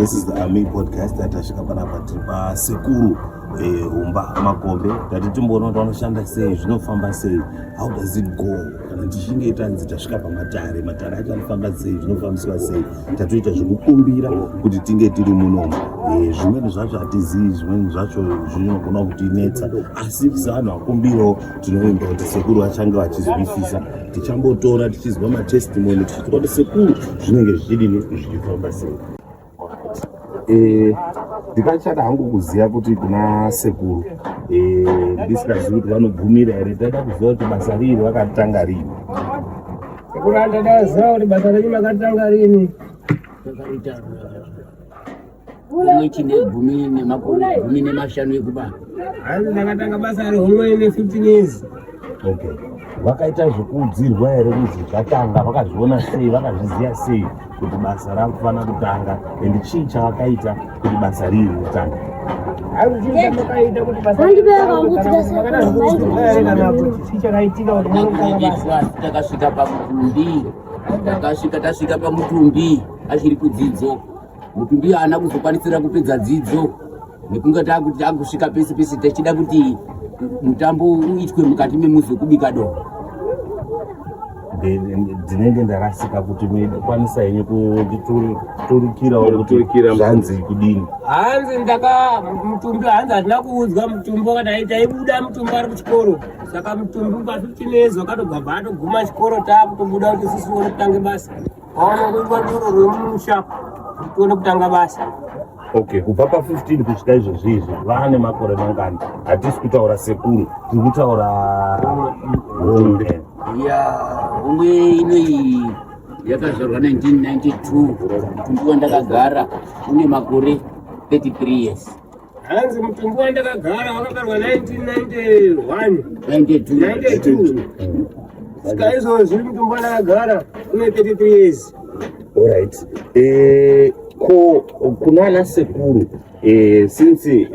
This is the Ami podcast that tasvika panapa tiri pasekuru Humba Makombe tati timboona kuti vanoshanda sei, zvinofamba sei, how does it go, kana tichinge tanzi tasvika pamatare acho anofamba sei, zvinofambiswa sei, tatoita zvekukumbira kuti tinge tiri munomu. Zvimweni zvacho hatizivi, zvimweni zvacho zvinogona kutinetsa, asi sevanhu vakumbirawo tinoimba kuti sekuru vachange vachizwisisa, tichambotora tichizwa matestimony tichizwa kuti sekuru zvinenge zvichidini zvichifamba sei. Ndikachada hangu kuziva kuti kuna sekuru ndisingazivi kuti vanobvumira here, taida kuziva kuti basa riri vakatanga rini. Sekuru andadaziva kuti basa renyu makatanga rini. Umwe chine gumi nemakore 15 ekubara. Hanzi ndakatanga basa rehomwe ne 15 years. Okay. Vakaita zvekuudzirwa here kuti zvatanga, vakazviona sei, vakazviziva sei kuti basa rakufana kutanga, ende chii chavakaita kuti basa riri ritanga. Hanzi chii chavakaita kuti basa riri tasvika pamutumbi achiri kudzidzo. Mutumbi haana kuzokwanisira kupedza dzidzo nekunge takuti agusvika pese pese tichida kuti mutambo uitwe mukati memuzi wekubika doho. Ndinenge ndarasika kuti mukwanisa henyu kuturikira zvanzi kudini. Hanzi mutumbi hanzi hatina kuudzwa mutumbi wakati taibuda mutumbi ari kuchikoro, saka mutumbi pa15 years wakatobva atoguma chikoro takutobuda kuti sisi tione kutanga basa. Aona kuitwa doro remusha tione kutanga basa. Okay, kubva pa15 kusvika izvozvi vane makore mangani? Hatisi kutaura sekuru, tiri kutaura hombe. Umwe inoi yakazvarwa 1992, mutumbi wandakagara une makore 33 years. Hanzi mutumbi wandakagara wakabarwa 1992. Saka izvozvi mutumbi wandakagara une 33 years. Alright. Kunana sekuru since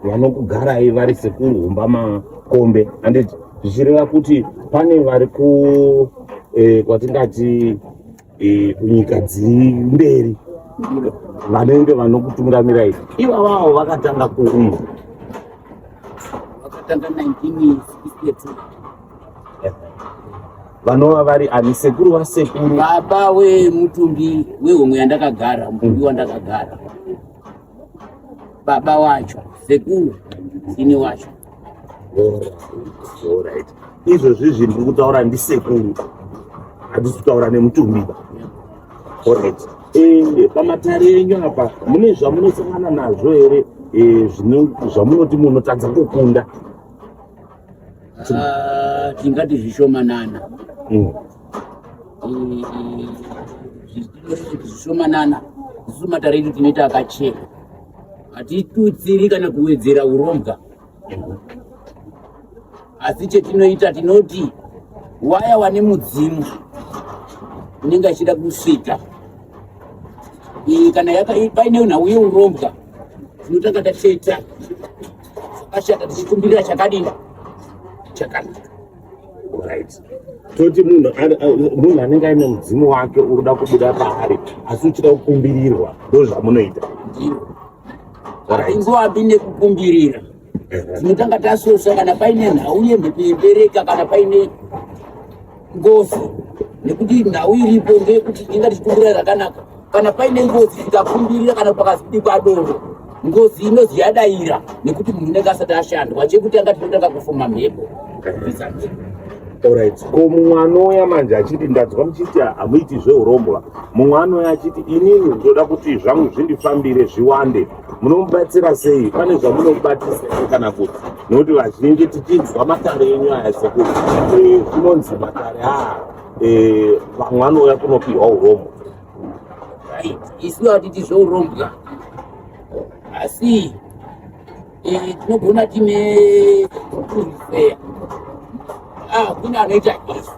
vanokugarai vari sekuru Humba Makombe, anditi zvichireva kuti pane vari kwatingati kunyika dziri mberi vanenge vanokutungamirayi, ivo vavo vakatanga kuuya? Vakatanga 1962. Vanova vari ani sekuru vasekuru, baba wemutumbi wehomwe yandakagara, mutumbi wandakagara, baba wacho, sekuru ini wacho. Alright. Izvozvi zviri kutaura ndisekuru, handisi kutaura nemutumbi. Alright. Pamatare enyu apa mune zvamunosangana nazvo here zvamunoti munotadza kukunda? Tingati zvishomanana. Zvishomanana. Isu matare edu tinoita akacheka, hatitutsiri kana kuwedzera urombwa. Asi chetinoita tinoti waya wane mudzimu unenge achida kusvika, kana paine nhau yeurombwa tinotanga tateta zvakashata tichikumbirira chakadini chakanaka. Right. Toti munhu anenge aine mudzimu wake urikuda kubuda paari asi uchida kukumbirirwa, ndo zvamunoita? Ndiyo. Hatingoambi nekukumbirira, tinotanga tasosa kana paine nhau yembereka, kana paine ngozi, nekuti nhau iripo ngeyekuti tinga tichikumbirira zvakanaka. Kana paine ngozi tikakumbirira, kana pakazibikwa doro, ngozi inozi yadaira, nekuti munhu unenge asati ashandwa, chekuti anga tinotanga kufuma mhepo. Alright. Ko mumwe anouya manje achiti ndadzwa muchiti hamuiti zveurombwa, mumwe anouya achiti inini ndoda kuti zvangu zvindifambire zviwande, munomubatsira sei? Pane zvamunomubatisa kana kuti? Nokuti vazhinji tichinzwa matare enyu aya sekuti kunonzi matare vamwe anouya kunopiwa urombwa. Isu hatiti zveurombwa, asi tinogona tine kuzvifeya. Kuna anoita izvi,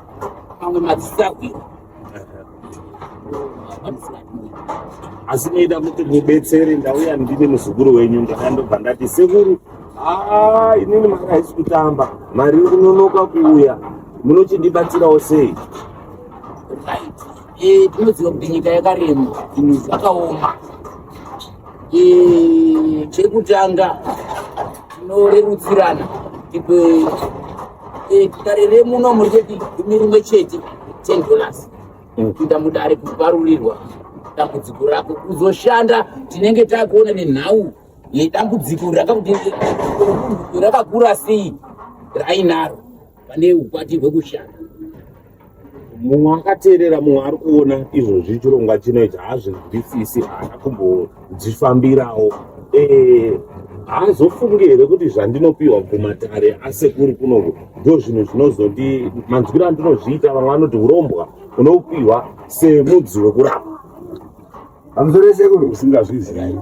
mamwe madzisagwira. Asi neida kuti mubetsere, ndauya ndine muzukuru wenyu, ndakandobva ndati sekuru, inini mari haisi kutamba, mari iri kunonoka kuuya, munochindibetserawo sei? Tinoziva kuti nyika yakarema, zvinhu zvakaoma, chekutanga tinorerutsirana tarere muno muriketi gumi rimwe chete $10 kuita mudare kuparurirwa dambudziko rako kuzoshanda tinenge takuona nenhau yedambudziko rakakura sei rainaro pane ukwati hwekushanda. Mumwe akateerera, mumwe ari kuona izvozvi chirongwa chinoita haazvinzwisisi, haana kumbodzifambirawo, haazofungi here kuti zvandinopiwa kumatare asekuru kunoku ndo zvinhu zvinozoti manzwiro andinozviita. Vamwe vanoti urombwa unopiwa semudzi wekurapa. Amzore sekuru Usingazvizivi.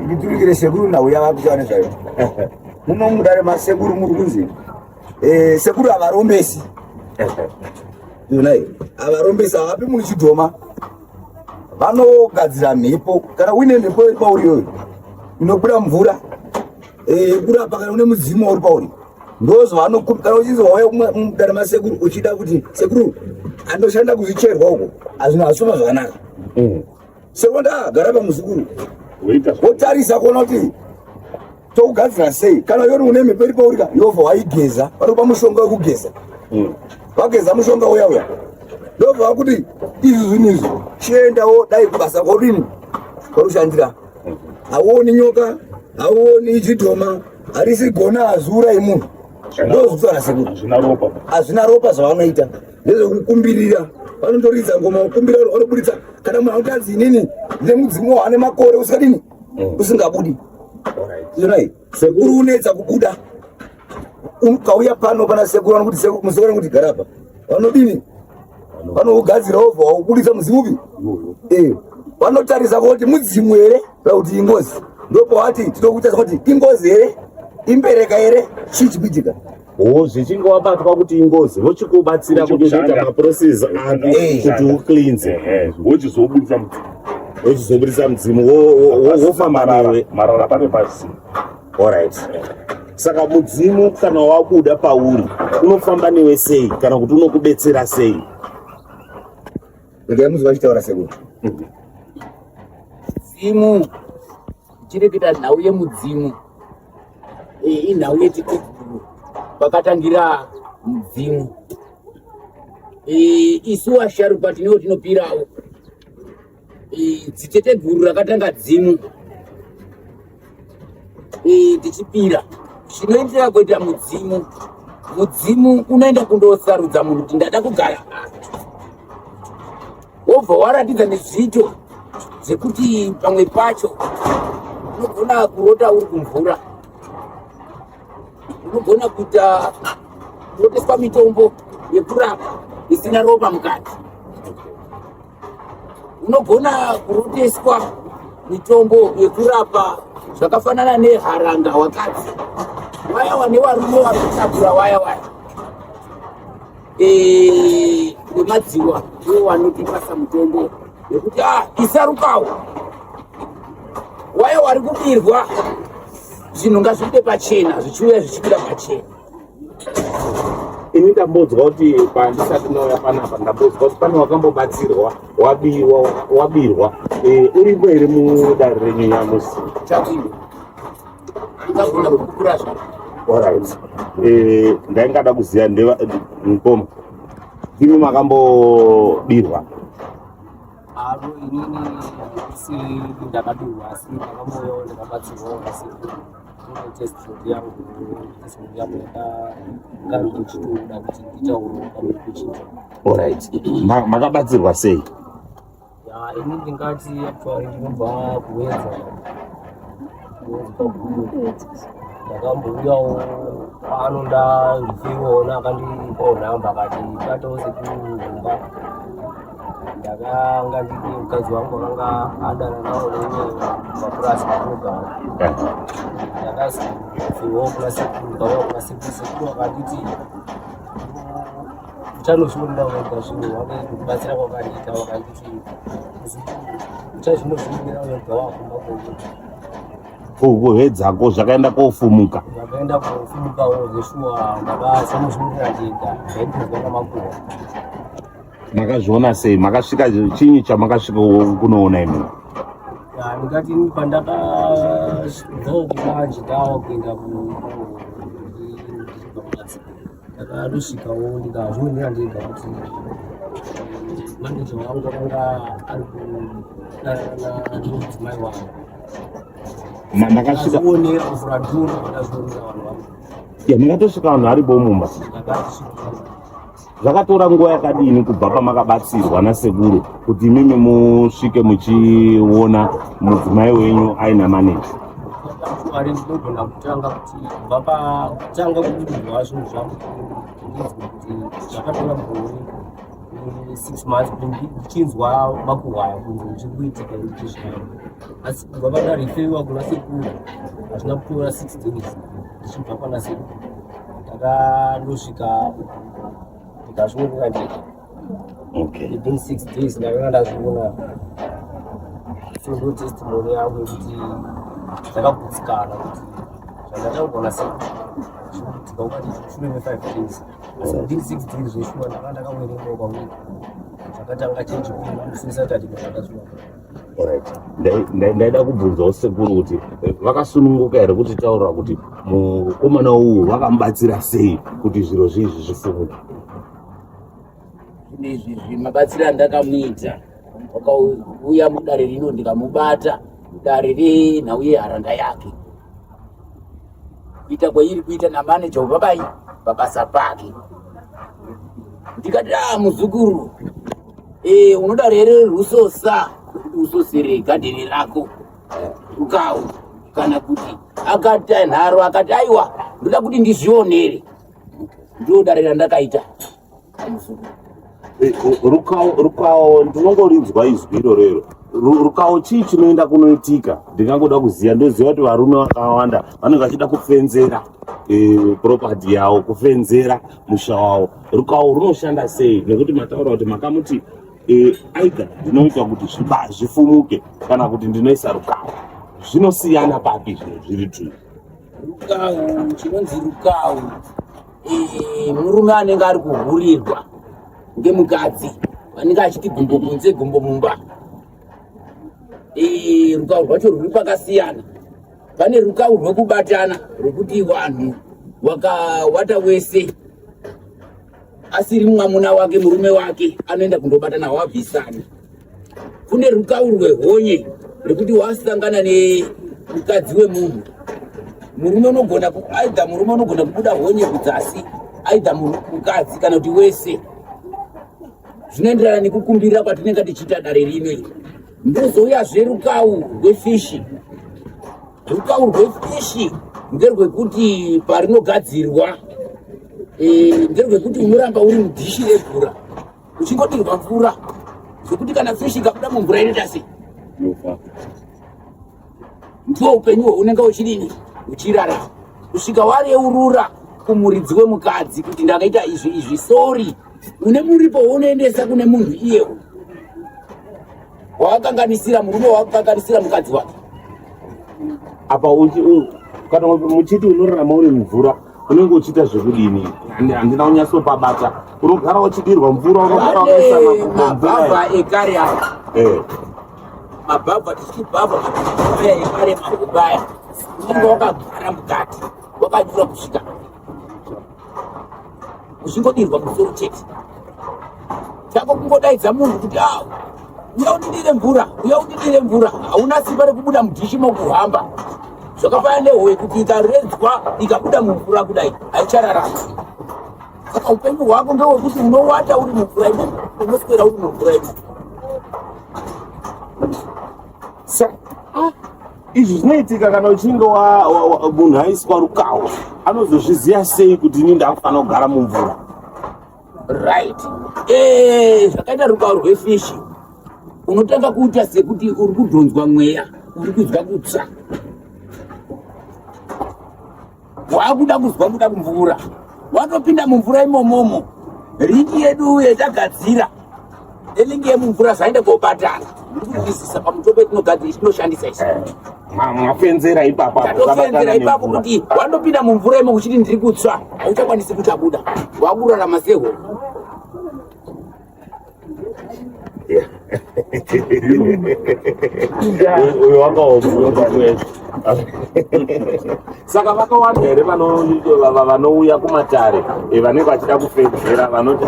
nditurikire sekuru nauya vakuchane zvayo muno mudare masekuru muri kunzi sekuru havarombesi havarombesi havapi munhu chidhoma, vanogadzira mhepo. Kana uine mhepo iri pauriyoyo inobuda mvura kurapa, kana une mudzimu uri pauri ndozvavanokupa. Kana uchinzi wauya mudare masekuru uchida kuti sekuru andoshanda kuzvicherwa uko, hazvino hazvishoma zvakanaka. Sekuru ndagara pamuzukuru wotarisa kuona kuti tougadzira sei. Kana yori une mhepo iri paurika yobva waigeza, vanokupa mushonga wekugeza. Wageza mushonga uya ndobva kuti izvi zvinhu izvi chiendawo dai kubasa kodini korushandira. Hauoni nyoka, hauoni chidhoma, harisi gona azura imunhu. Ndozvitsvana sekuru hazvina ropa zvavanoita ndezvekukumbirira. Vanondoridza ngoma kukumbira, vanobuditsa. Kana munhu anotanzi inini ndine mudzimu wane makore usikadini usingabudi. Izvonai sekuru unetsa kubuda. Ukauya pano pana sekuru vanokuti sekuru musekuru anokuti garapa, vanodini vanogadzira wobva waubudisa mudzimu upi. Vanotarisa kuti mudzimu here kana kuti ingozi. Ndopavati tinokuita kuti ingozi here, imbereka here, chii chikuitika. Zvichinge wabatwa kuti ingozi vochikubatsira kuti uzoita maprocess ake kuti uklinze, wochizobudisa mudzimu wofamba nawe marara pane pasi. Alright. Saka mudzimu kana wabuda pauri unofamba newe sei kana kuti unokubetsera sei? Regai muzwa chitaura sekuru. Mudzimu chireketa nhau yemudzimu inhau yetiteguru pakatangira mudzimu. Isu vasharukwa tinewo tinopirawo dziteteguru rakatanga dzimu tichipira zvinoendera kuita mudzimu. Mudzimu unoenda kundosarudza munhu kuti ndada kugara, wobva waratidza nezvito zvekuti pamwe pacho unogona kurota uri kumvura, unogona kuita kuroteswa mitombo yekurapa isina ropa mukati, unogona kuroteswa mitombo yekurapa zvakafanana neharanga wakadzi, waya wane varume varikutakura waya nemadziwa ndiwo wanotipasa mutombo yekuti isarukawo. Waya wari kubirwa zvinhu ngazviite pachena, zvichiuya zvichibira pachena. Ini ndambodzwa kuti pandisati nauya panapa ndambodzwa kuti pane wakambobatsirwa wabirwa uripo here mudare renyu nyamusi? Chakwiro ndagona kukura zvako. Alright. Ndaingada kuziva mukoma imi makambobirwa? Aro inini si ndakadurwa asi ndakamboyo ndakabatsirwa asi test yangu yakagarichitoda kuti nditaurwa pamwe kuchinja. Alright. Makabatsirwa sei? Ini ndingati actually ndinobva kuwedza ndakambouyawo pano ndazviona akandipawo nhamba akati tatawo sekurumba. Ndakanga ndine mukadzi wangu akanga adana nawo nemwe mapurasi anogara. Ndakazivawo kuna sekuru, ndikauya kuna sekuru akanditi uchanozvionera wega zvinhu wade kubatsira kwakandiita, wakanditi uchazvinozvionera wega wakumba Fuhe dzako zvakaenda kofumuka. Zvakaenda kofumukawo zveshuwa ndakasamuzvinira ndega ndaindozwa namakuva. Makazviona sei? Makasvika chinyi chamakasvika kunoona imi? ndingati pandakabvawo kubanja ndawa kuenda ndakadosvikawo ndikazvionera ndega kuti maneja wangu akanga ari kudanana nomudzimai wangu makasvikaonera kufuradhuru akazvionera vanhu vangu makatosvika vanhu aripo mumba zvakatora nguva yakadini kubva pamakabatsirwa nasekuru kuti imimi musvike muchiona mudzimai wenyu aina maneja? ari ndinogona kutanga kuti kubva pakutanga kudurwa zvinhu zvangu kuti zvakatora mugore 6 months ndichinzwa makuhwaya kunze zvichiri kuitika ndizvinayo, asi kubva padarifeiwa kuna sekuru hazvina kutora 6 days ndichibva pana sekuru ndakandosvika ndikazvionera ndega. Within 6 days ndakanga ndazviona. So ndo testimony yangu yekuti ndakagutsikana kuti zvandakagona sekuru zvikuitika ukati shure me 5 days, asi within 6 days zveshuwa ndakanga ndakawerengawo pamwiri zvakatanga chenji kusuicidati ndakazviona. Ndaida kubvunzawo sekuru kuti vakasununguka here kuti taura kuti mukomana uyu vakamubatsira sei kuti zviro zvizvi zvifumuke? Izvi zvimabatsira ndakamuita wakauya mudare rino ndikamubata mudare renhau yeharanda yake kuita kwairi kuita namaneja ubabai pabasa pake. Ndikati muzukuru unoda here rusosa usosere gadheni rako ukawo kana kuti akati anharo akati aiwa ndoda kuti ndizvionere, ndo dare randakaita muzukuru. Rukawo ndinongorinzwa izwi irorero. Rukawo chii chinoenda kunoitika? Ndingangoda kuziya. Ndoziva kuti varume vakawanda vanenge vachida kufenzera property yavo, kufenzera musha wavo. Rukawo runoshanda sei? Nekuti mataura kuti makamuti aida ndinoita kuti zvifumuke kana kuti ndinoisa rukawo. Zvinosiyana papi zvinhu zviri tu? Rukawo, chinonzi rukawo murume anenge ari kuhurirwa ngemukadzi vanenge achiti gumbo kunze gumbo mumba. Rukawo rwacho rwuri pakasiyana. Pane rukawo rwekubatana rwekuti vanhu wakawata wese asiri mwamuna wake murume wake anoenda kundobatana wabvisana. Kune rukawo rwehonye rwekuti wasangana nemukadzi wemunhu murume unogona kubuda honye kudzasi aidha mukadzi kana kuti wese. Zvinoenderana nekukumbirira kwatinenge tichiita dare rino. Ndozouyazve rukawu rwefishi. Rukawu rwefishi ngerwekuti parinogadzirwa ngerwekuti unoramba uri mudhishi remvura uchingodirwa mvura zvekuti kana fishi ikabuda mumvura inoita sei ndo upenyu unenge uchidini uchirarama kusvika wareurura kumuridzi wemukadzi kuti ndakaita izvi sori. Une muripo unoendesa kune munhu iyewo wawakanganisira murume wawakanganisira mukadzi wake. Apa kana muchiti unorarama uri mvura unenge uchiita zvekudini? Handina kunyatsopabata. Unogara uchidirwa mvura, unogara wakaisana mabhabha ekare aya. Mabhabha tichibhabha mabhabha ekare makubaya unenge wakagara mukati wakadura kusvika uchingodirwa musoro chete. Chako kungodaidza munhu kuti uya undidire mvura, hauna simba rekubuda mudhishi mokuhamba. Zvakafanana nehowe kuti ikaredzwa ikabuda mumvura kudai haichararama. Saka upenyu hwako ndewekuti unowata uri mumvura ino, unoswera uri mumvura ino. Izvi zvinoitika kana uchinge munhu aiswa rukawo, anozozviziya sei kuti ini ndakufanira kugara mumvura? Right. Zvakaita rukawo rwefishi unotanga kuita sekuti uri kudhonzwa mweya, uri kuzwa kutsva. Wakuda kuzwa kuda kumvura, watopinda mumvura imomomo. Ringi yedu yetagadzira elingi yemumvura zvaenda kobatana. Ndikuzwisisa pamutombo tinoshandisa isi. Mwafenzera ipapo. Tatofenzera ipapo kuti wandopinda mumvura imo uchiti ndiri kutsva, hauchakwanisi kuchabuda. Waburara maseho. uyo wakaomuyokakwezvo saka vakawanda here vanouya kumatare vanenge vachida kufedzera vanoti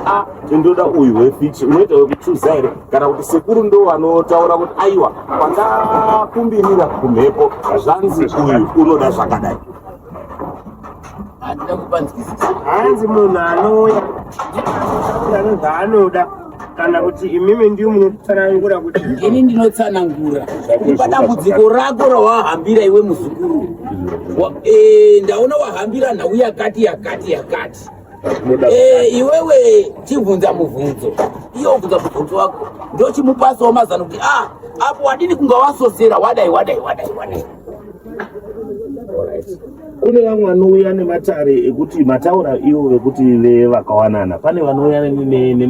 tindoda uyu wefichi unoita wekuchuza here kana kuti sekuru ndo vanotaura kuti aiwa pandakumbirira kumhepo zvanzi uyu unoda zvakadai handina kupanzikisisa hanzi munhu anouya zvaanoda kana kuti imimi ndiyo munotsanangura kuti ini ndinotsanangura kupa dambudziko rako rawahambira iwe muzukuru ndaona wahambira nhau yakati iwewe chibvunza mubvunzo iyo ubvunza mubvunzo wako ndochimupasawo mazano kuti apo wadini kunga wasosera wadai kune vamwe vanouya nematare ekuti mataura ivo vekuti vevakawanana pane vanouya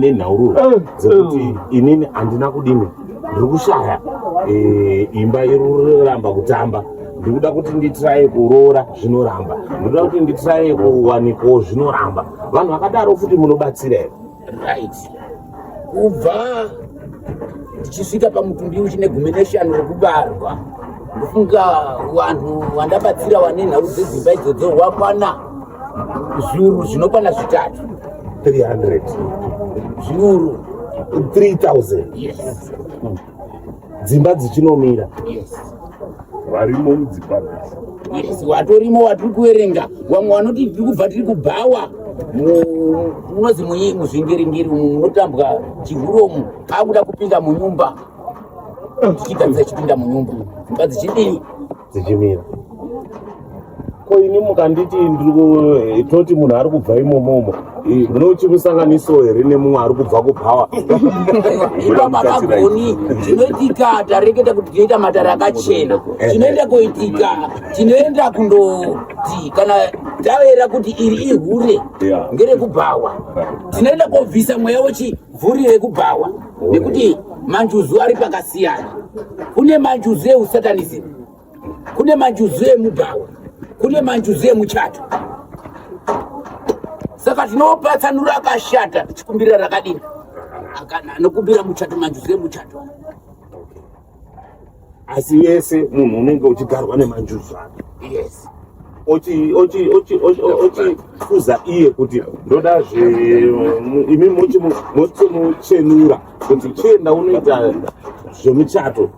nenhaururo dzekuti inini handina kudini ndiri kushaya imba iruramba kutamba ndikuda kuti nditiraye kuroora zvinoramba ndikuda kuti nditiraye kuwanikawo zvinoramba vanhu vakadaro futi munobatsira here right kubva tichisvika pamutumbi uchine gumination rekubarwa ndofunga vanhu vandabatsira vane nhau dzedzimba idzodzo wakwana zviuru zvinokwana 3 300 zviuru 3000 yes dzimba dzichinomira yes varimo mudzimba yes watorimo watiri kuverenga vamwe vanoti tiri kubva tiri kubhawa munozi muzvingiringiri munotambwa chihuromu akuda kupinda munyumba tichigadzira chipinda munyumba dzimba dzichidini dzichimira ko ini mukanditi toti munhu ari kubva imomomo munochimusanganiso here nemumwe ari kubva kubhawa ipapa pagoni chinoitika tareketa kuti tinoita matare akachena chinoenda kuitika tinoenda kundoti kana tavera kuti iri ihure ngerekubhawa tinoenda kobvisa mweya wechivhuri rekubhawa nekuti manjuzu ari pakasiyana kune manjuzu eusatanism kune manjuzu emubhawa kune manjuzu emuchato saka tinopatsanura akashata tichikumbirira rakadini nokumbira muchato manjuzu emuchato asi yese munhu unenge uchigarwa nemanjuzu ake yes ochifuza iye kuti ndoda imi mochimuchenura kuti chienda unoita zvemuchato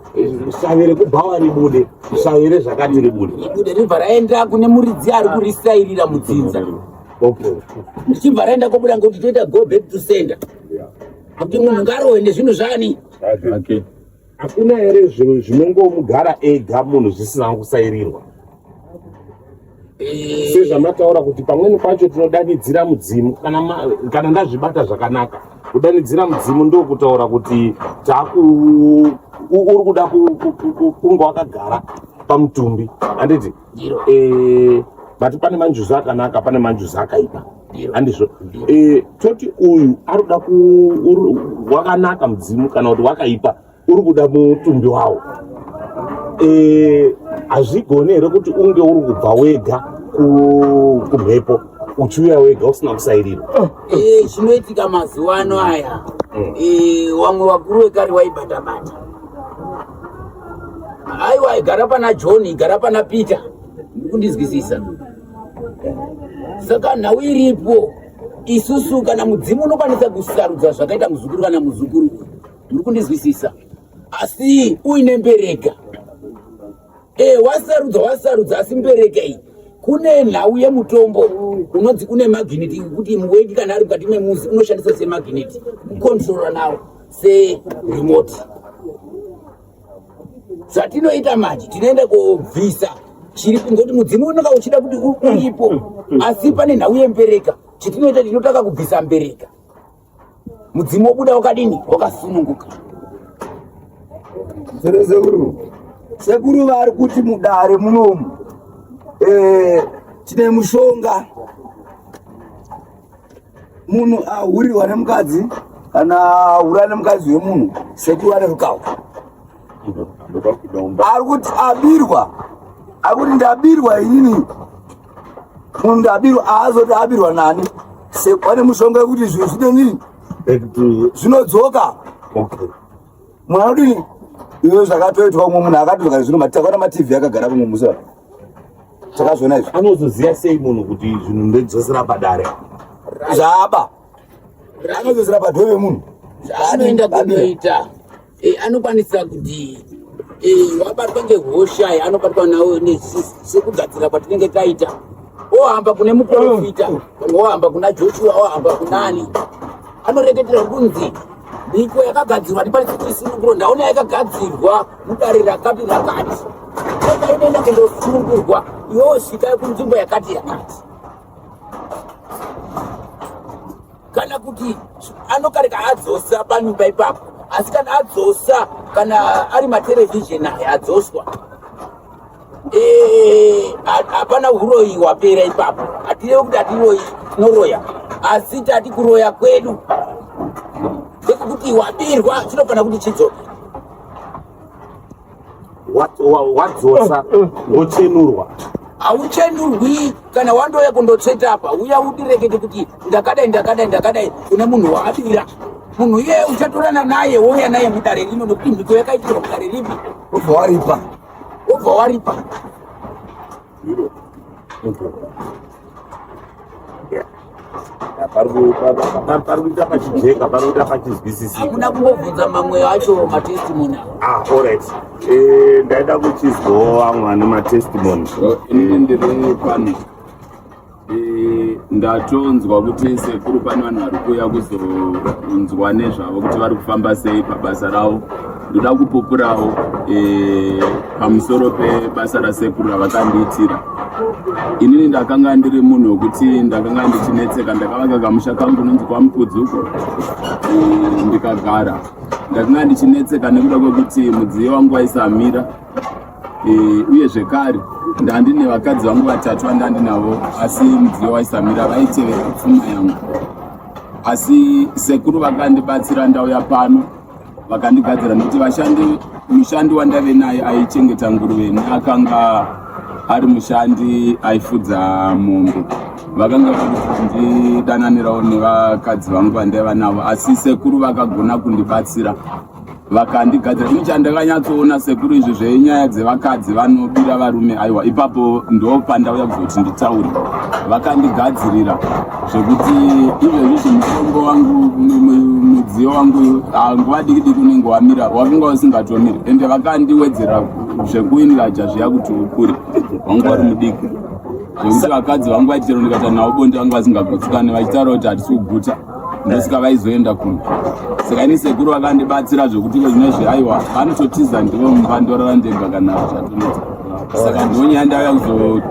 shave rekubhawa ribude shave rezvakati ribude ribva raenda kune muridzi ari kurisairira mudzinza richibva raenda kobuda ngekuti toita go back to sender kuti munhu ngarowe nezvinhu zvani hakuna here zvinongomugara ega munhu zvisina kusairirwa sezvamataura kuti pamweni pacho tinodanidzira mudzimu kana ndazvibata zvakanaka kudanidzira mudzimu ndokutaura kuti uri kuda kunga wakagara pamutumbi handiti bati pane manjuzu akanaka pane manjuzu akaipa handizvo toti uyu ari kuda wakanaka mudzimu kana kuti wakaipa uri kuda mutumbi wawo hazvigone here kuti unge uri kubva wega kumhepo uchiuya wega usina kusairirwa chinoitika mazuva ano aya wamwe wakuru wekare waibata-bata aiwa igara pana john igara pana peter ndikundizwisisa saka nhau iripo isusu kana mudzimu unokwanisa kusarudza zvakaita muzukuru kana muzukuru ndikundizwisisa asi uine mbereka wasarudza asi mbereka iyi kune nhau yemutombo unodzi une magineti kuti muweki kana ari mukati memuzi unoshandisa semagineti kukontrora nawo seremote zvatinoita manje tinoenda kobvisa chiripo ngekuti mudzimu unonga uchida kuti uripo asi pane nhau yembereka chitinoita tinotaka kubvisa mbereka mudzimu wobuda wakadini wakasununguka sekuru vari kuti mudare munomu tine mushonga munhu ahurirwa nemukadzi kana ahura nemukadzi wemunhu sekuru ane rukawa ari kuti abirwa akuti ndabirwa inini munhu ndabirwa aazoti abirwa nani pane mushonga wekuti zvinhu zvinonini zvinodzoka mwana udini iwe zvakatoitwa umwe munhu akatoka zvino matakana matv akagara kumwe musa takazviona izvo anozoziva sei munhu kuti zvinhu ndodzosera padare zvaba anodzosera padove munhu anoenda kunoita anokwanisa kuti wabatwa ngehosha anobatwa nawo sekugadzira kwatinenge taita ohamba kune muprofita ohamba kuna Joshua ohamba kunani anoreketera kunzi mhiko yakagadzirwa ndipanisinunguro ndaona yakagadzirwa mudare rakati inoenda kundosunungurwa yosvika kunzvimbo yakati kana kuti anokareka adzosa panyumba ipapo asi kana adzosa kana ari matelevhizheni adzoswa hapana uroyi wapera ipapo hatirevi kuti hatiroyi tinoroya asi tati kuroya kwedu ndekuti wabirwa chinofana kuti chidzoke wadzosa wochenurwa hauchenurwi kana wandoya kundotsvetapa uya udirekete kuti ndakadai kune munhu waabira munhu iye uchatorana naye wouya naye mudare rino nokuti mhiko yakaitirwa mudare ripi obva waripa pari kuita pachijeka pari kuita pachizwisisika hamuna kumbobvunza mamwe acho matestimoni alright ndaida kuchizwawo vamwe ane matestimoni inini ndiri pano ndatonzwa kuti sekuru pane vanhu vari kuuya kuzonzwa nezvavo kuti vari kufamba sei pabasa ravo ndoda kupupurawo pamusoro pebasa rasekuru ravakandiitira inini ndakanga ndiri munhu wekuti ndakanga ndichinetseka ndakavaka kamusha kangu nonzi kwamupudzuko ndikagara ndakanga ndichinetseka nekuda kwekuti mudziyo wangu waisamira uye zvekare ndandine vakadzi vangu vatatu vandandinavo asi mudziyo waisamira vaitevera pfuma yangu asi sekuru vakandibatsira ndauya pano vakandigadzira nokuti mushandi wandave naye aichengeta nguruve neakanga ari mushandi aifudza mombe vakanga vandidananirawo nevakadzi vangu vandaiva navo asi sekuru vakagona kundibatsira vakandigadzira ini chandakanyatsoona sekuru izvi zvenyaya dzevakadzi vanobira varume aiwa ipapo ndo pandauya kuzoti nditaure vakandigadzirira zvekuti izvezvi mutombo wangu mudziyo wangu nguva diki diki unenge wamira wakanga usingatomiri ende vakandiwedzera zvekuiniraja zviya kuti ukure wangu wari mudiki zvekuti vakadzi vangu vaitero ndikata navo bonde vangu vasingagutsikane vachitaura kuti hatisi kuguta ndosika vaizoenda kuno saka ini sekuru vakandibatsira zvokuti zvinezvi aiwa vanototiza ndivo mumba ndorara ndenga kana zvatoneta saka ndonyaya ndauya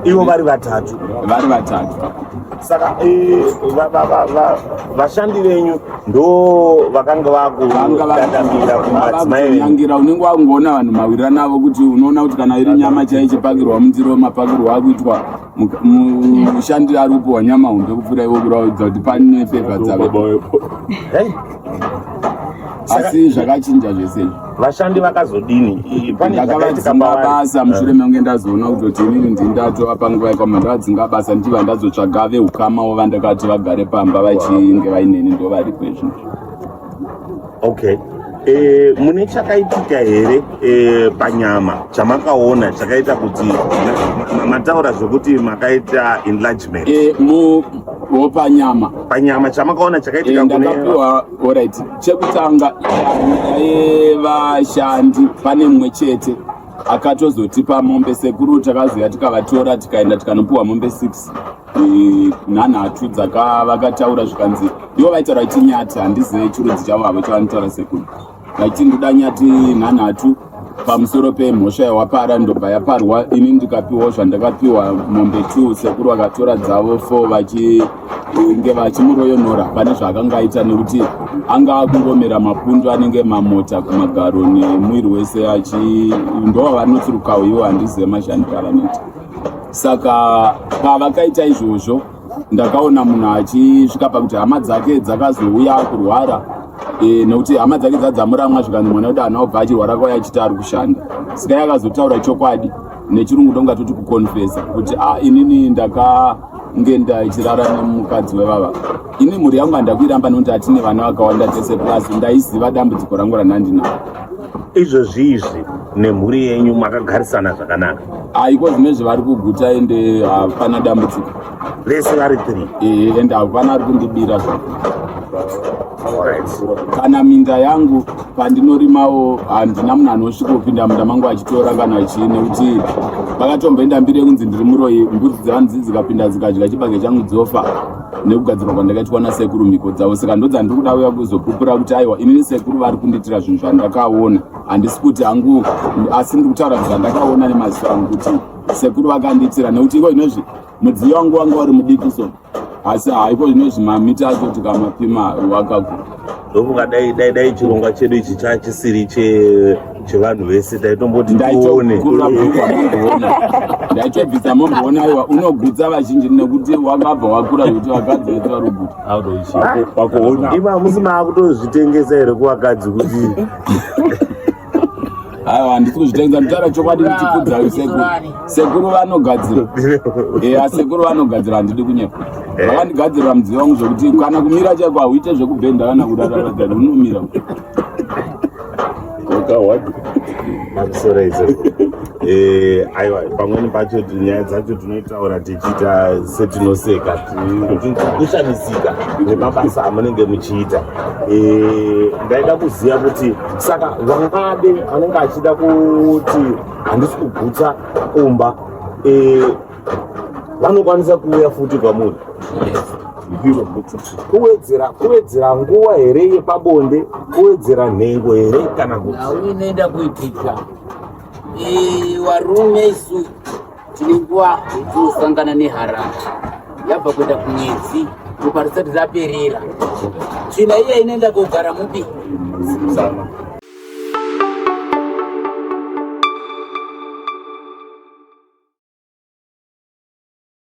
ivo vari vatatu saka vashandi venyu ndo vakanga vakudadamira kumadzimaiyangira unenge wakungoona vanhu mawirira navo kuti unoona kuti kana iri nyama chaichipakirwa mundiro mapakirwa akuitwa mushandi ari kupiwa nyama hunde kupfuura ivo kuraudza kuti pane pepa dzavo asi zvakachinja zvese vashandi vakazodini ndakavadzinga basa mushure mekunge ndazoona kutoti inini ndindatova panguva yakwama ndavadzinga basa ndichiva ndazotsvaga veukamawo vandakati vagare pamba vachinge vaineni ndo vari kwezvino okay mune chakaitika here panyama chamakaona chakaita kuti mataura zvokuti makaita enlargement panyama chamakaona chakaitika ndakapiwa alright chekutanga vashandi pane mumwe chete akatozotipa mombe sekuru takazoya tikavatora tikaenda tikanopiwa mombe 6 nhanhatu vakataura zvikanzi ivo vaitaura kuti nyati handizive chirudzi chavo avo chavanotaura sekuru vaiti ndoda nyati nhanhatu pamusoro pemhosva yawapara ndobva yaparwa ini ndikapiwawo zvandakapiwa mombe 2 sekuru vakatora dzavo 4 vachinge vachimuroyonora pane zvaakanga aita nekuti anga akungomera mapundu anenge mamota kumagaro nemwiri wese ndova vanotsurukawo ivo handizive mashandiro avanoita saka pavakaita izvozvo ndakaona munhu achisvika pakuti hama dzake dzakazouya kurwara nekuti hama dzake dzadzamuramwa zvikanzi mwana kuti hana ubva achirwara kwaya achiti ari kushanda saka yakazotaura chokwadi nechirungu ndonga toti kukonfesa kuti inini ngenda ichirara nemukadzi wevava. Ini mhuri yangu handakuiramba nokuti hatine vana vakawanda tese plus ndaiziva dambudziko rangu ranandinavo. Izvozvi nemhuri yenyu makagarisana zvakanaka? Haiko zvinezvi vari kuguta ende hapana dambudziko. Vese vari 3? Ende hapana ari kundibira zvako. Kana minda yangu pandinorimawo handina munhu anosvika kupinda munda mangu achitora kana chii, nekuti vakatomboenda mbiri yekunzi ndiri muroyi, mbudzi dzavanzi dzikapinda dzikadya chibage changu dzofa nekugadzirwa kwandakaitwa nasekuru mhiko dzavo. Saka ndo dzandiri kuda uya kuzopupura kuti aiwa inini sekuru vari kundiitira zvinhu zvandakaona, handisi kuti hangu, asi ndiri kutaura zvandakaona nemaziso angu kuti sekuru vakandiitira, nekuti iko inozvi mudziyo wangu wanga wari mudikiso, asi haiko zvinozvi mamita acho tikamapima wakakura. Ndokuka dai chirongwa chedu ichi chachisiri chevanhu vese taitomboti tione. Ndaitobvisa momboona iwa unogutsa vazhinji nekuti wakabva wakura kuti vakadzi vetu vari kuguta. Pakuona ima musi maakutozvitengesa here kuvakadzi kuti aiwa handisi kuzvitengesa, nditaura chokwadi ndichikudza sekuru vanogadzira. Sekuru vanogadzira, handidi kunyepa. Vakandigadzirira mudziyo wangu zvokuti kana kumira chaiko hauite zvekubhenda kana kudararadara, unomira. Aiwa, pamweni pacho nyaya dzacho tinotaura tichiita setinoseka, kushamisika nemabasa amunenge muchiita. Ndaida kuziva kuti saka vangade anenge achida kuti handisi kugutsa kumba vanokwanisa kuuya futi kwamuri kuwedzera nguva here yepabonde, kuwedzera nhengo here kana kuti inoenda kuitika. Varume isu tine nguva yetinosangana neharara yabva kuenda kumwedzi ropa risati raperera. Tsvina iya inoenda kogara mubi